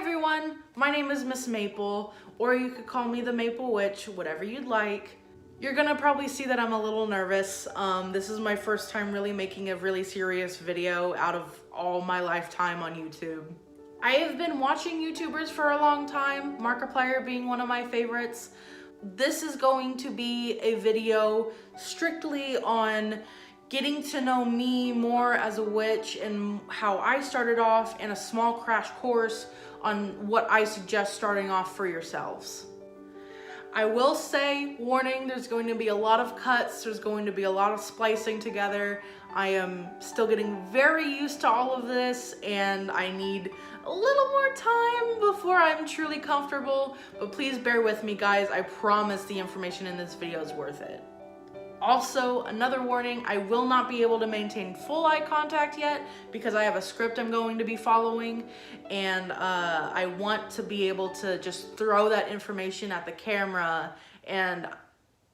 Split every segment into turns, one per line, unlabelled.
everyone, my name is Miss Maple, or you could call me the Maple Witch, whatever you'd like. You're gonna probably see that I'm a little nervous. This is my first time really making a really serious video out of all my lifetime on YouTube. I have been watching YouTubers for a long time, Markiplier being one of my favorites. This is going to be a video strictly on getting to know me more as a witch and how I started off, and a small crash course on what I suggest starting off for yourselves. I will say, warning, there's going to be a lot of cuts, there's going to be a lot of splicing together. I am still getting very used to all of this, and I need a little more time before I'm truly comfortable, but please bear with me, guys. I promise the information in this video is worth it. Also, another warning, I will not be able to maintain full eye contact yet because I have a script I'm going to be following, and I want to be able to just throw that information at the camera, and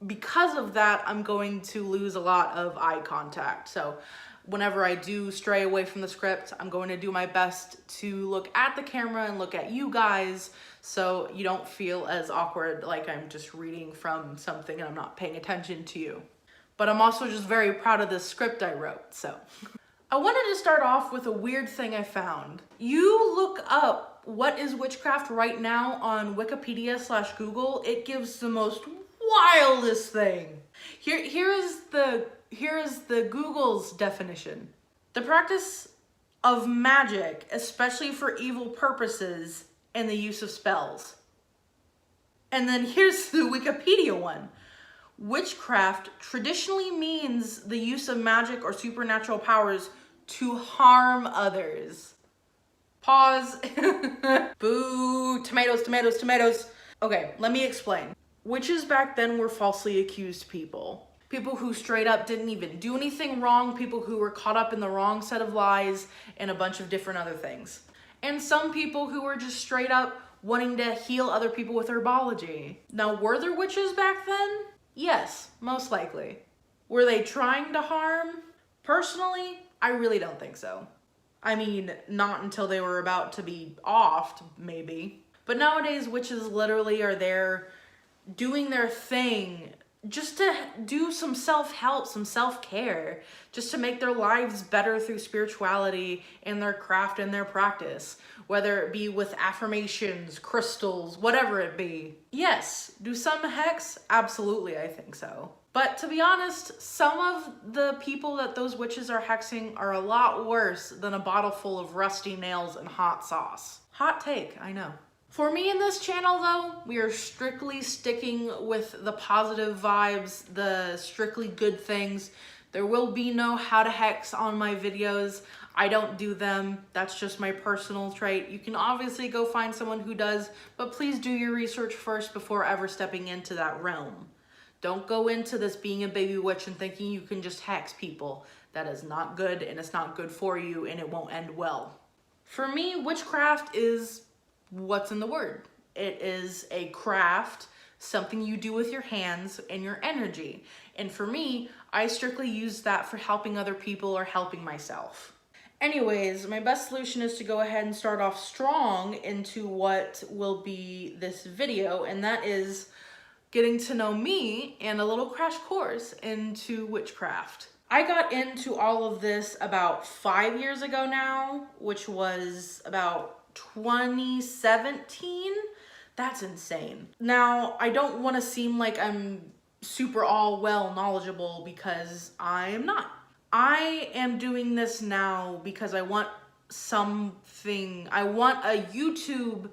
because of that, I'm going to lose a lot of eye contact. So whenever I do stray away from the script, I'm going to do my best to look at the camera and look at you guys so you don't feel as awkward like I'm just reading from something and I'm not paying attention to you. But I'm also just very proud of this script I wrote, so. I wanted to start off with a weird thing I found. You look up what is witchcraft right now on Wikipedia/Google, it gives the most wildest thing. Here is the Google's definition. The practice of magic, especially for evil purposes, and the use of spells. And then here's the Wikipedia one. Witchcraft traditionally means the use of magic or supernatural powers to harm others. Pause. Boo, tomatoes, tomatoes, tomatoes. Okay, let me explain. Witches back then were falsely accused people. People who straight up didn't even do anything wrong, people who were caught up in the wrong set of lies, and a bunch of different other things. And some people who were just straight up wanting to heal other people with herbology. Now, were there witches back then? Yes, most likely. Were they trying to harm? Personally, I really don't think so. I mean, not until they were about to be offed, maybe. But nowadays, witches literally are there doing their thing just to do some self-help, some self-care, just to make their lives better through spirituality and their craft and their practice, whether it be with affirmations, crystals, whatever it be. Yes, do some hex? Absolutely, I think so. But to be honest, some of the people that those witches are hexing are a lot worse than a bottle full of rusty nails and hot sauce. Hot take, I know. For me in this channel though, we are strictly sticking with the positive vibes, the strictly good things. There will be no how to hex on my videos. I don't do them. That's just my personal trait. You can obviously go find someone who does, but please do your research first before ever stepping into that realm. Don't go into this being a baby witch and thinking you can just hex people. That is not good, and it's not good for you, and it won't end well. For me, witchcraft is what's in the word. It is a craft, something you do with your hands and your energy. And for me, I strictly use that for helping other people or helping myself. Anyways, my best solution is to go ahead and start off strong into what will be this video, and that is getting to know me and a little crash course into witchcraft. I got into all of this about 5 years ago now, which was about 2017. That's insane. Now, I don't want to seem like I'm super all-well knowledgeable because I am not. I am doing this now because I want something, I want a YouTube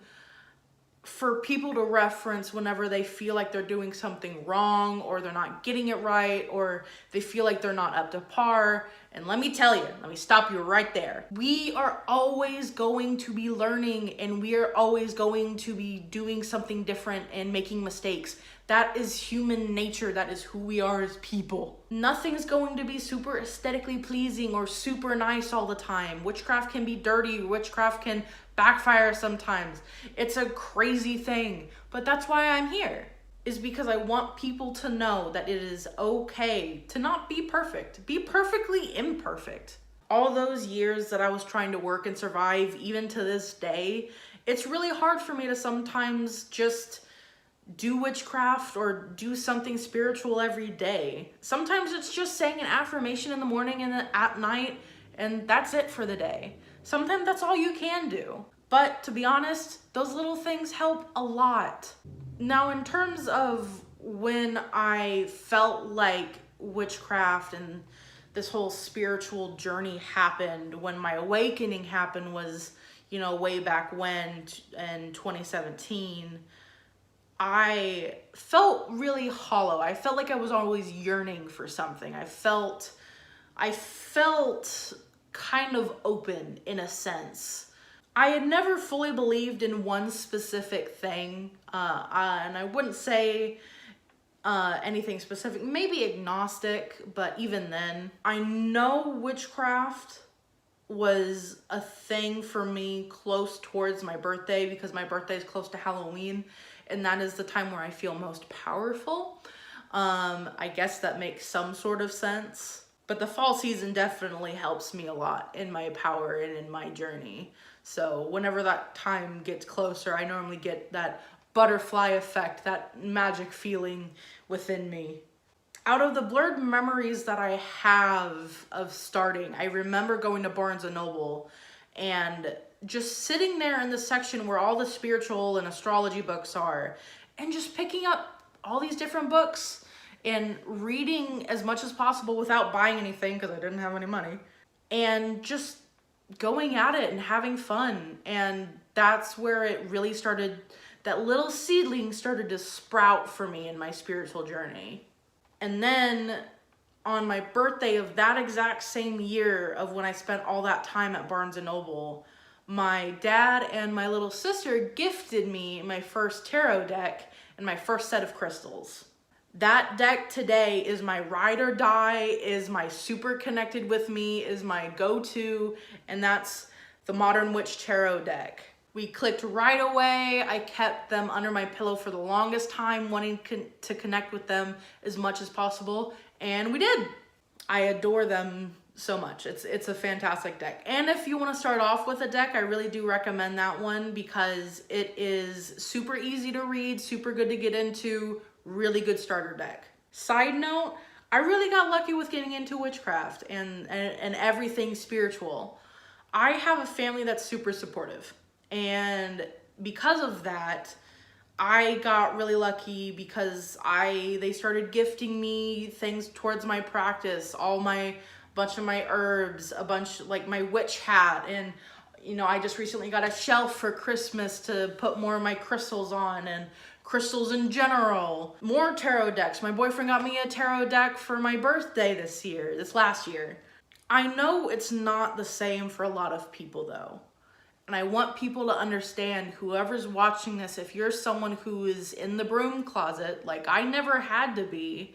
for people to reference whenever they feel like they're doing something wrong, or they're not getting it right, or they feel like they're not up to par. And let me tell you, let me stop you right there. We are always going to be learning, and we are always going to be doing something different and making mistakes. That is human nature. That is who we are as people. Nothing's going to be super aesthetically pleasing or super nice all the time. Witchcraft can be dirty. Witchcraft can backfire sometimes. It's a crazy thing, but that's why I'm here, is because I want people to know that it is okay to not be perfect. Be perfectly imperfect. All those years that I was trying to work and survive, even to this day, it's really hard for me to sometimes just do witchcraft or do something spiritual every day. Sometimes it's just saying an affirmation in the morning and at night, and that's it for the day. Sometimes that's all you can do. But to be honest, those little things help a lot. Now, in terms of when I felt like witchcraft and this whole spiritual journey happened, when my awakening happened was, way back when in 2017, I felt really hollow. I felt like I was always yearning for something. I felt kind of open in a sense. I had never fully believed in one specific thing, and I wouldn't say anything specific, maybe agnostic, but even then, I know witchcraft was a thing for me close towards my birthday, because my birthday is close to Halloween, and that is the time where I feel most powerful. I guess that makes some sort of sense. But the fall season definitely helps me a lot in my power and in my journey. So whenever that time gets closer, I normally get that butterfly effect, that magic feeling within me. Out of the blurred memories that I have of starting, I remember going to Barnes & Noble and just sitting there in the section where all the spiritual and astrology books are, and just picking up all these different books and reading as much as possible without buying anything because I didn't have any money, and just going at it and having fun. And that's where it really started, that little seedling started to sprout for me in my spiritual journey. And then on my birthday of that exact same year of when I spent all that time at Barnes & Noble, my dad and my little sister gifted me my first tarot deck and my first set of crystals. That deck today is my ride or die, is my super connected with me, is my go-to, and that's the Modern Witch Tarot deck. We clicked right away. I kept them under my pillow for the longest time, wanting to connect with them as much as possible, and we did. I adore them so much. It's a fantastic deck. And if you want to start off with a deck, I really do recommend that one because it is super easy to read, super good to get into, really good starter deck. Side note, I really got lucky with getting into witchcraft and everything spiritual. I have a family that's super supportive, and because of that, I got really lucky because they started gifting me things towards my practice, bunch of my herbs, a bunch like my witch hat, and I just recently got a shelf for Christmas to put more of my crystals on, and crystals in general. More tarot decks. My boyfriend got me a tarot deck for my birthday this last year. I know it's not the same for a lot of people though. And I want people to understand, whoever's watching this, if you're someone who is in the broom closet, like I never had to be,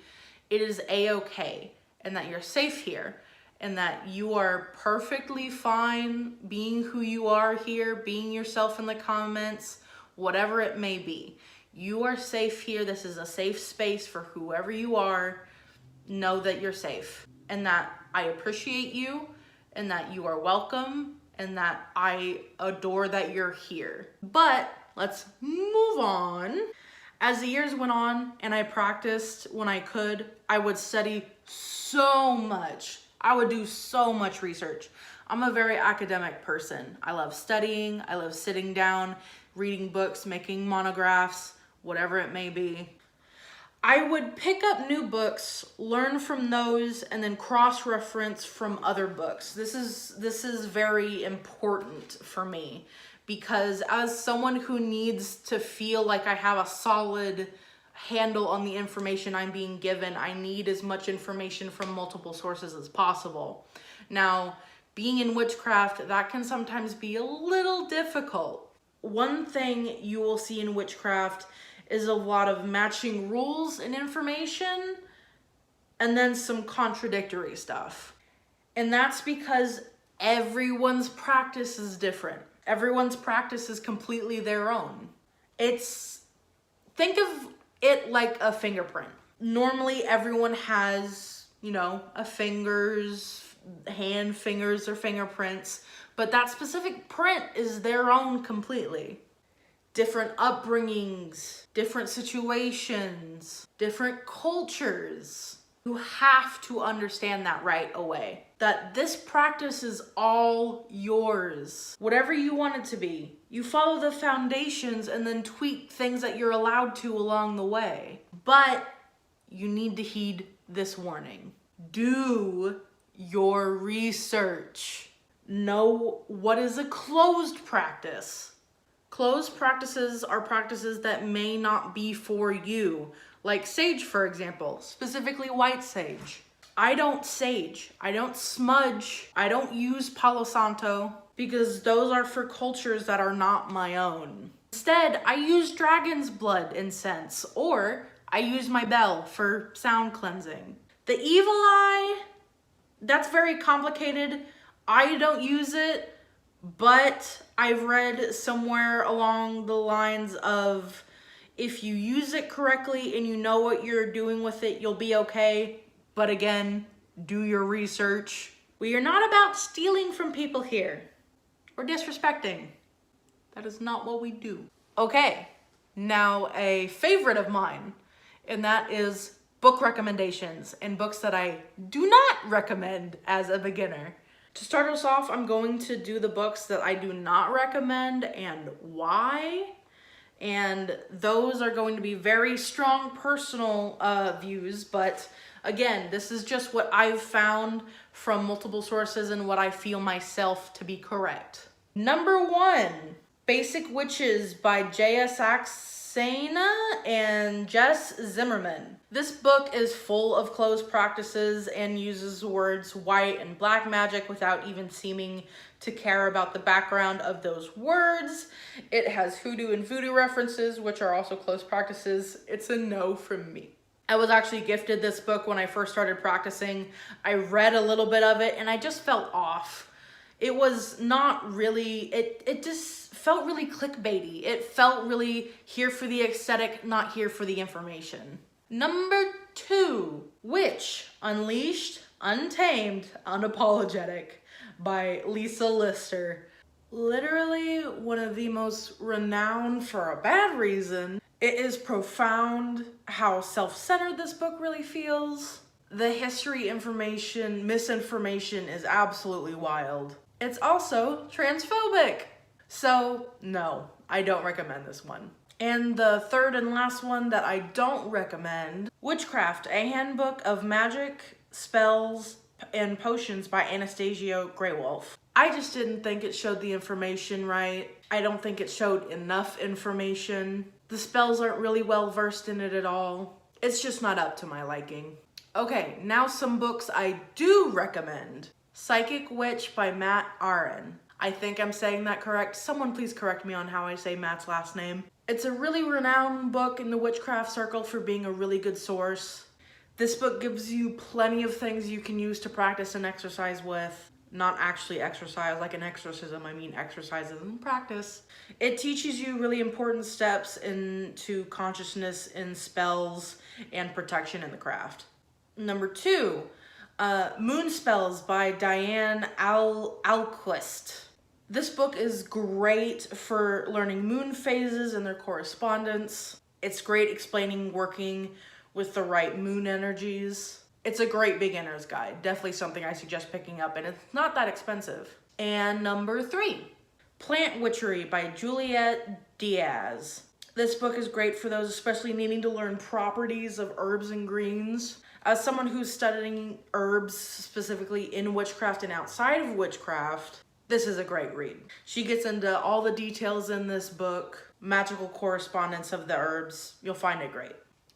it is a-okay, and that you're safe here, and that you are perfectly fine being who you are here, being yourself in the comments, whatever it may be. You are safe here. This is a safe space for whoever you are. Know that you're safe, and that I appreciate you, and that you are welcome, and that I adore that you're here. But let's move on. As the years went on and I practiced when I could, I would study so much. I would do so much research. I'm a very academic person. I love studying. I love sitting down, reading books, making monographs, whatever it may be. I would pick up new books, learn from those, and then cross-reference from other books. This is very important for me because as someone who needs to feel like I have a solid handle on the information I'm being given, I need as much information from multiple sources as possible. Now, being in witchcraft, that can sometimes be a little difficult. One thing you will see in witchcraft is a lot of matching rules and information, and then some contradictory stuff. And that's because everyone's practice is different. Everyone's practice is completely their own. Think of it like a fingerprint. Normally everyone has, hand fingers or fingerprints, but that specific print is their own completely. Different upbringings, different situations, different cultures. You have to understand that right away. That this practice is all yours. Whatever you want it to be. You follow the foundations and then tweak things that you're allowed to along the way. But you need to heed this warning. Do your research. Know what is a closed practice. Closed practices are practices that may not be for you. Like sage, for example, specifically white sage. I don't sage, I don't smudge, I don't use Palo Santo because those are for cultures that are not my own. Instead, I use dragon's blood incense, or I use my bell for sound cleansing. The evil eye, that's very complicated. I don't use it, but I've read somewhere along the lines of if you use it correctly and you know what you're doing with it, you'll be okay. But again, do your research. We are not about stealing from people here or disrespecting. That is not what we do. Okay, now a favorite of mine, and that is book recommendations and books that I do not recommend as a beginner. To start us off, I'm going to do the books that I do not recommend and why. And those are going to be very strong personal views, but again, this is just what I've found from multiple sources and what I feel myself to be correct. Number 1, Basic Witches by J.S. Axana and Jess Zimmerman. This book is full of closed practices and uses words white and black magic without even seeming to care about the background of those words. It has hoodoo and voodoo references, which are also closed practices. It's a no from me. I was actually gifted this book when I first started practicing. I read a little bit of it and I just felt off. It was not really, it just felt really clickbaity. It felt really here for the aesthetic, not here for the information. Number 2, Witch, Unleashed, Untamed, Unapologetic by Lisa Lister. Literally one of the most renowned for a bad reason. It is profound how self-centered this book really feels. The history information, misinformation is absolutely wild. It's also transphobic. So no, I don't recommend this one. And the third and last one that I don't recommend, Witchcraft, a handbook of magic, spells, and potions by Anastasia Greywolf. I just didn't think it showed the information right. I don't think it showed enough information. The spells aren't really well versed in it at all. It's just not up to my liking. Okay, now some books I do recommend. Psychic Witch by Matt Aaron. I think I'm saying that correct. Someone please correct me on how I say Matt's last name. It's a really renowned book in the witchcraft circle for being a really good source. This book gives you plenty of things you can use to practice and exercise with. Not actually exercise like an exorcism, I mean exercises and practice. It teaches you really important steps into consciousness in spells and protection in the craft. Number 2, Moon Spells by Diane Alquist. This book is great for learning moon phases and their correspondence. It's great explaining working with the right moon energies. It's a great beginner's guide. Definitely something I suggest picking up, and it's not that expensive. And number 3, Plant Witchery by Juliet Diaz. This book is great for those especially needing to learn properties of herbs and greens. As someone who's studying herbs specifically in witchcraft and outside of witchcraft, this is a great read. She gets into all the details in this book, magical correspondence of the herbs. You'll find it great.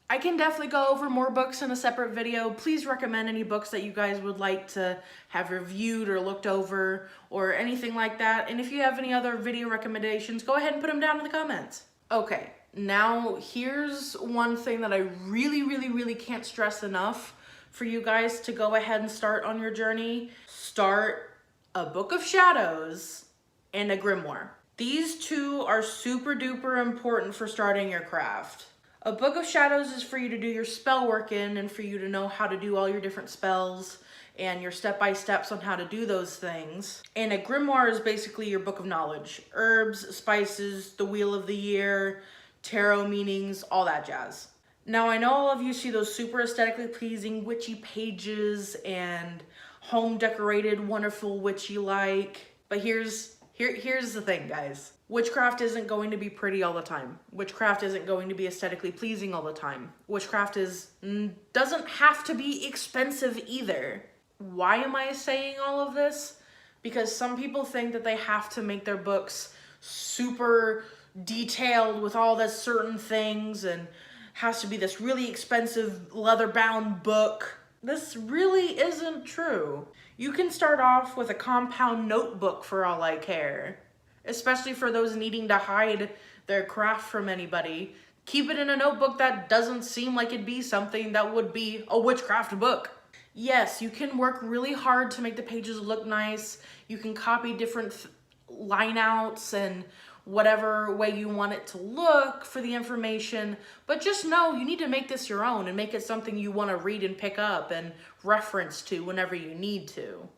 I can definitely go over more books in a separate video. Please recommend any books that you guys would like to have reviewed or looked over or anything like that. And if you have any other video recommendations, go ahead and put them down in the comments. Okay, now here's one thing that I really can't stress enough for you guys to go ahead and start on your journey. Start a Book of Shadows and a grimoire. These two are super duper important for starting your craft. A Book of Shadows is for you to do your spell work in and for you to know how to do all your different spells and your step-by-steps on how to do those things. And a grimoire is basically your book of knowledge. Herbs, spices, the wheel of the year, tarot meanings, all that jazz. Now, I know all of you see those super aesthetically pleasing witchy pages and home decorated, wonderful witchy-like, but here's the thing, guys. Witchcraft isn't going to be pretty all the time. Witchcraft isn't going to be aesthetically pleasing all the time. Witchcraft doesn't have to be expensive either. Why am I saying all of this? Because some people think that they have to make their books super detailed with all this certain things and has to be this really expensive leather-bound book. This really isn't true. You can start off with a compound notebook for all I care. Especially for those needing to hide their craft from anybody. Keep it in a notebook that doesn't seem like it'd be something that would be a witchcraft book. Yes, you can work really hard to make the pages look nice. You can copy different lineouts and whatever way you want it to look for the information, but just know you need to make this your own and make it something you want to read and pick up and reference to whenever you need to.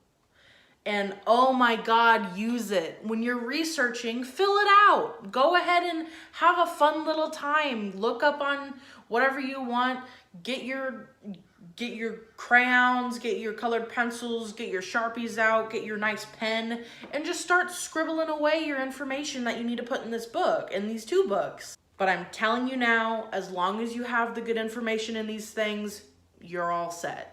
And oh my God, use it. When you're researching, fill it out. Go ahead and have a fun little time. Look up on whatever you want. Get your crayons, get your colored pencils, get your Sharpies out, get your nice pen, and just start scribbling away your information that you need to put in this book, in these two books. But I'm telling you now, as long as you have the good information in these things, you're all set.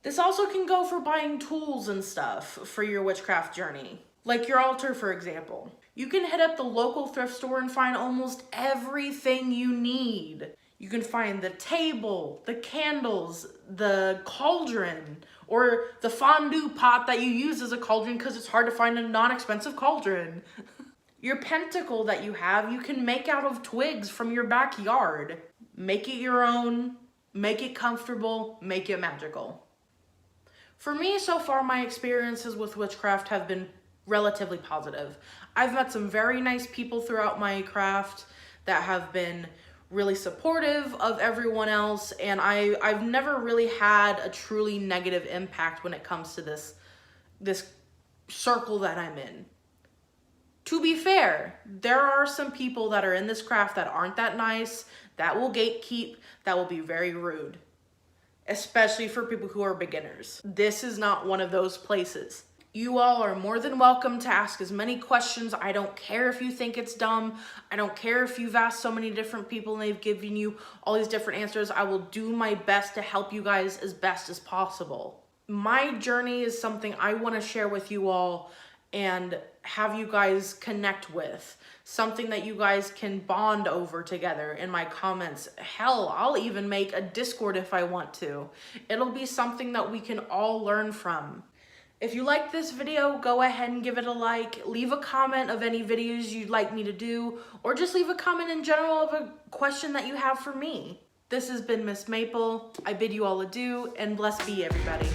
This also can go for buying tools and stuff for your witchcraft journey. Like your altar, for example. You can hit up the local thrift store and find almost everything you need. You can find the table, the candles, the cauldron, or the fondue pot that you use as a cauldron because it's hard to find a non-expensive cauldron. Your pentacle that you have, you can make out of twigs from your backyard. Make it your own, make it comfortable, make it magical. For me, so far, my experiences with witchcraft have been relatively positive. I've met some very nice people throughout my craft that have been really supportive of everyone else, and I've never really had a truly negative impact when it comes to this circle that I'm in. To be fair, there are some people that are in this craft that aren't that nice, that will gatekeep, that will be very rude. Especially for people who are beginners. This is not one of those places. You all are more than welcome to ask as many questions. I don't care if you think it's dumb. I don't care if you've asked so many different people and they've given you all these different answers. I will do my best to help you guys as best as possible. My journey is something I want to share with you all and have you guys connect with. Something that you guys can bond over together in my comments. Hell, I'll even make a Discord if I want to. It'll be something that we can all learn from. If you like this video, go ahead and give it a like. Leave a comment of any videos you'd like me to do, or just leave a comment in general of a question that you have for me. This has been Miss Maple. I bid you all adieu, and blessed be everybody.